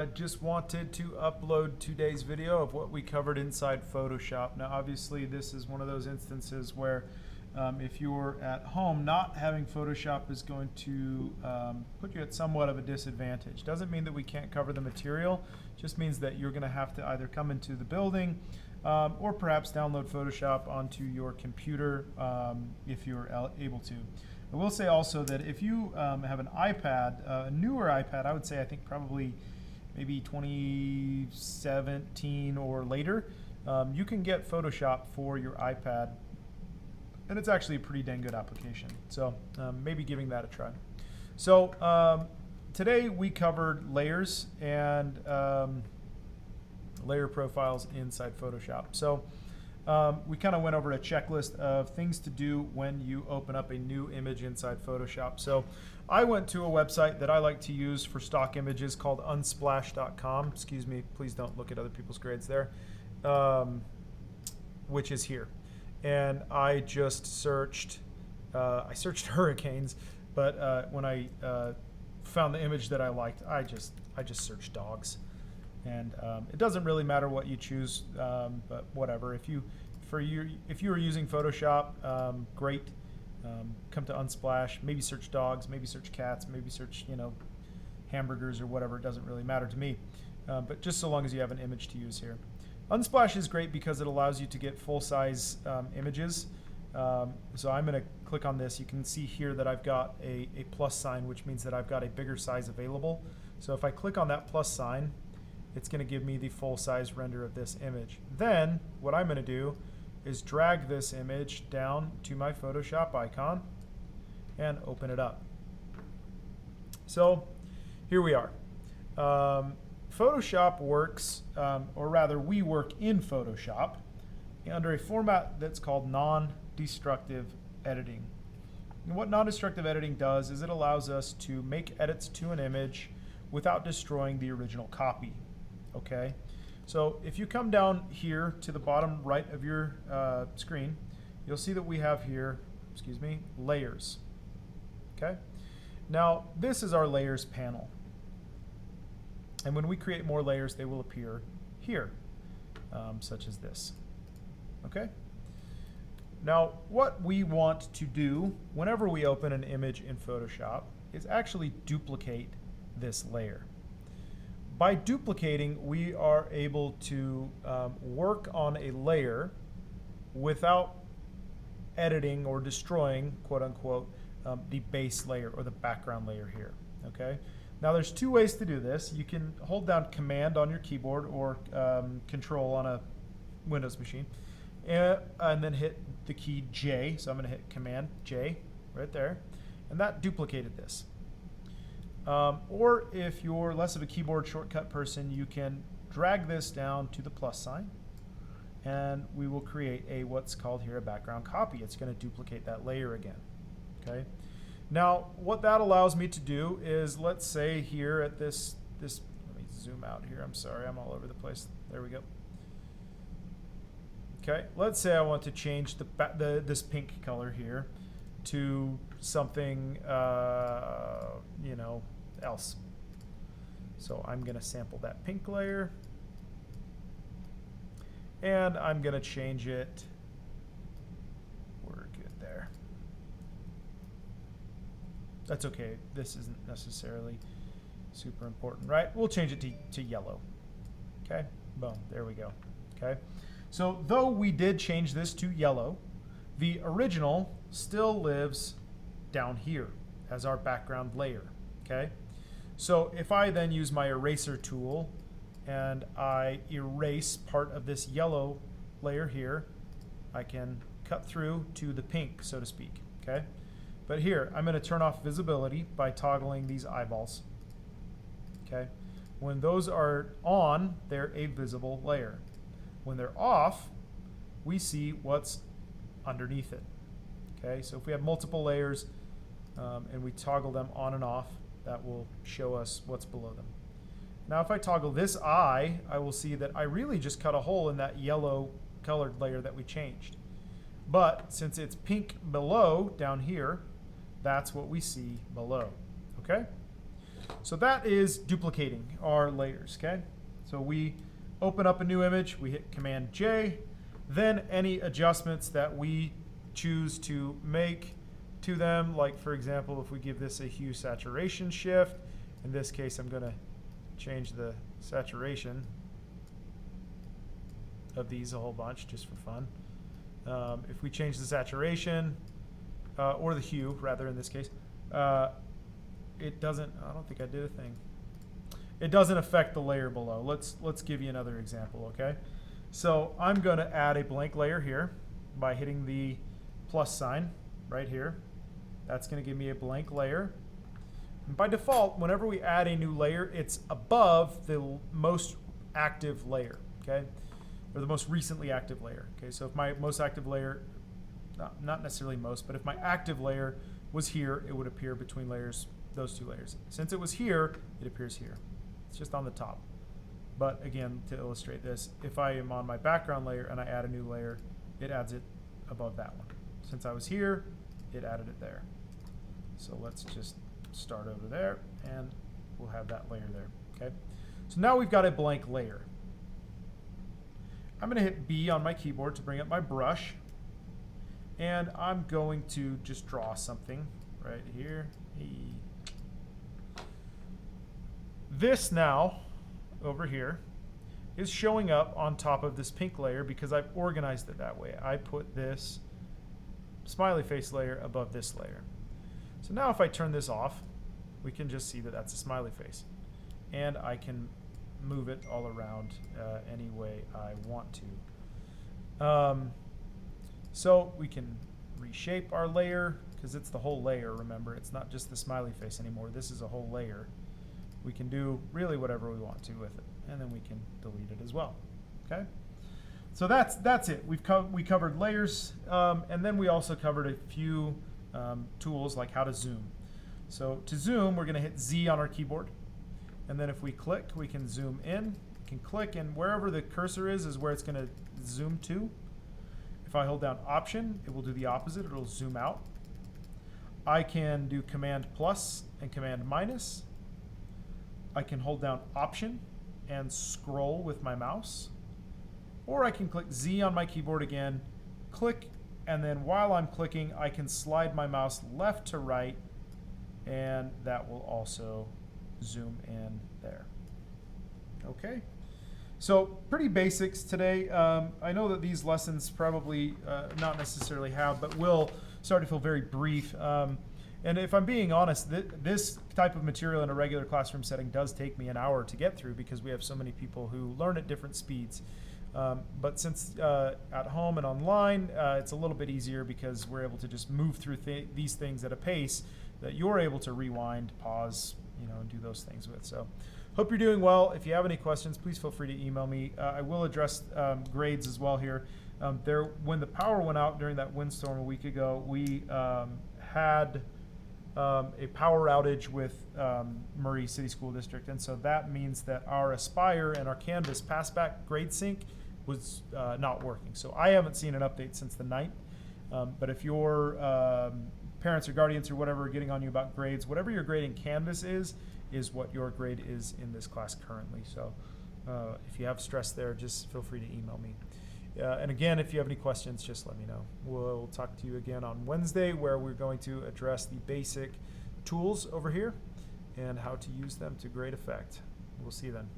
I just wanted to upload today's video of what we covered inside Photoshop. Now obviously this is one of those instances where if you're at home, not having Photoshop is going to put you at somewhat of a disadvantage. Doesn't mean that we can't cover the material, just means that you're going to have to either come into the building or perhaps download Photoshop onto your computer if you're able to. I will say also that if you have an iPad, a newer iPad, I would say I think probably maybe 2017 or later, you can get Photoshop for your iPad, and it's actually a pretty dang good application. So maybe giving that a try. So today we covered layers and layer profiles inside Photoshop. So we kind of went over a checklist of things to do when you open up a new image inside Photoshop. So I went to a website that I like to use for stock images called unsplash.com. Excuse me, please don't look at other people's grades there, which is here. And I just searched, I searched hurricanes, but when I found the image that I liked, I just searched dogs. And it doesn't really matter what you choose, but whatever. If you are using Photoshop, great. Come to Unsplash. Maybe search dogs. Maybe search cats. Maybe search hamburgers or whatever. It doesn't really matter to me. But just so long as you have an image to use here. Unsplash is great because it allows you to get full-size images. So I'm going to click on this. You can see here that I've got a plus sign, which means that I've got a bigger size available. So if I click on that plus sign, it's going to give me the full-size render of this image. Then what I'm going to do is drag this image down to my Photoshop icon and open it up. So here we are. Photoshop works, or rather we work in Photoshop under a format that's called non-destructive editing. And what non-destructive editing does is it allows us to make edits to an image without destroying the original copy. Okay, so if you come down here to the bottom right of your screen, you'll see that we have here, layers. Okay, now this is our layers panel. And when we create more layers, they will appear here, such as this. Okay? Now, what we want to do whenever we open an image in Photoshop is actually duplicate this layer. By duplicating, we are able to work on a layer without editing or destroying, quote unquote, the base layer or the background layer here. Okay? Now there's two ways to do this. You can hold down Command on your keyboard or Control on a Windows machine, and then hit the key J. So I'm going to hit Command J right there, and that duplicated this. Or if you're less of a keyboard shortcut person, you can drag this down to the plus sign, and we will create what's called here a background copy. It's going to duplicate that layer again. Okay. Now, what that allows me to do is, let's say here at this, let me zoom out here. I'm sorry, I'm all over the place. There we go. Okay, let's say I want to change this pink color here to something, else. So I'm going to sample that pink layer, and I'm going to change it. We're good there. That's okay. This isn't necessarily super important, right? We'll change it to yellow. Okay, boom, there we go. Okay, so though we did change this to yellow, the original still lives down here as our background layer. Okay, so if I then use my eraser tool and I erase part of this yellow layer here, I can cut through to the pink, so to speak. Okay. But here, I'm going to turn off visibility by toggling these eyeballs. Okay? When those are on, they're a visible layer. When they're off, we see what's underneath it. Okay? So if we have multiple layers and we toggle them on and off, that will show us what's below them. Now if I toggle this eye, I will see that I really just cut a hole in that yellow colored layer that we changed. But since it's pink below down here, that's what we see below. Okay? So that is duplicating our layers, okay? So we open up a new image, we hit Command J, then any adjustments that we choose to make to them, like for example, if we give this a hue saturation shift, in this case I'm going to change the saturation of these a whole bunch just for fun. If we change the saturation, or the hue rather in this case, it doesn't, I don't think I did a thing. It doesn't affect the layer below. Let's give you another example, okay? So I'm going to add a blank layer here by hitting the plus sign right here. That's going to give me a blank layer. And by default, whenever we add a new layer, it's above the most active layer, okay? Or the most recently active layer, okay? So if my most active layer, not necessarily most, but if my active layer was here, it would appear between layers, those two layers. Since it was here, it appears here. It's just on the top. But again, to illustrate this, if I am on my background layer and I add a new layer, it adds it above that one. Since I was here, it added it there. So let's just start over there, and we'll have that layer there, okay? So now we've got a blank layer. I'm going to hit B on my keyboard to bring up my brush, and I'm going to just draw something right here. This now, over here, is showing up on top of this pink layer because I've organized it that way. I put this smiley face layer above this layer. So now if I turn this off, we can just see that that's a smiley face. And I can move it all around any way I want to. So we can reshape our layer, because it's the whole layer, remember. It's not just the smiley face anymore. This is a whole layer. We can do really whatever we want to with it. And then we can delete it as well. Okay? So that's it. We covered layers, and then we also covered a few tools like how to zoom. So to zoom, we're going to hit Z on our keyboard. And then if we click, we can zoom in. We can click, and wherever the cursor is where it's going to zoom to. If I hold down Option, it will do the opposite. It will zoom out. I can do Command plus and Command minus. I can hold down Option and scroll with my mouse. Or I can click Z on my keyboard again, click, and then while I'm clicking, I can slide my mouse left to right, and that will also zoom in there. Okay, so pretty basics today. I know that these lessons probably not necessarily have, but will start to feel very brief. And if I'm being honest, this type of material in a regular classroom setting does take me an hour to get through because we have so many people who learn at different speeds. But since at home and online, it's a little bit easier because we're able to just move through these things at a pace that you're able to rewind, pause, and do those things with. So hope you're doing well. If you have any questions, please feel free to email me. I will address grades as well here. When the power went out during that windstorm a week ago, we had a power outage with Murray City School District, and so that means that our Aspire and our Canvas Passback grade sync was not working. So I haven't seen an update since the 9th, but if your parents or guardians or whatever are getting on you about grades, whatever your grade in Canvas is what your grade is in this class currently. So if you have stress there, just feel free to email me. And again, if you have any questions, just let me know. We'll talk to you again on Wednesday, where we're going to address the basic tools over here and how to use them to great effect. We'll see you then.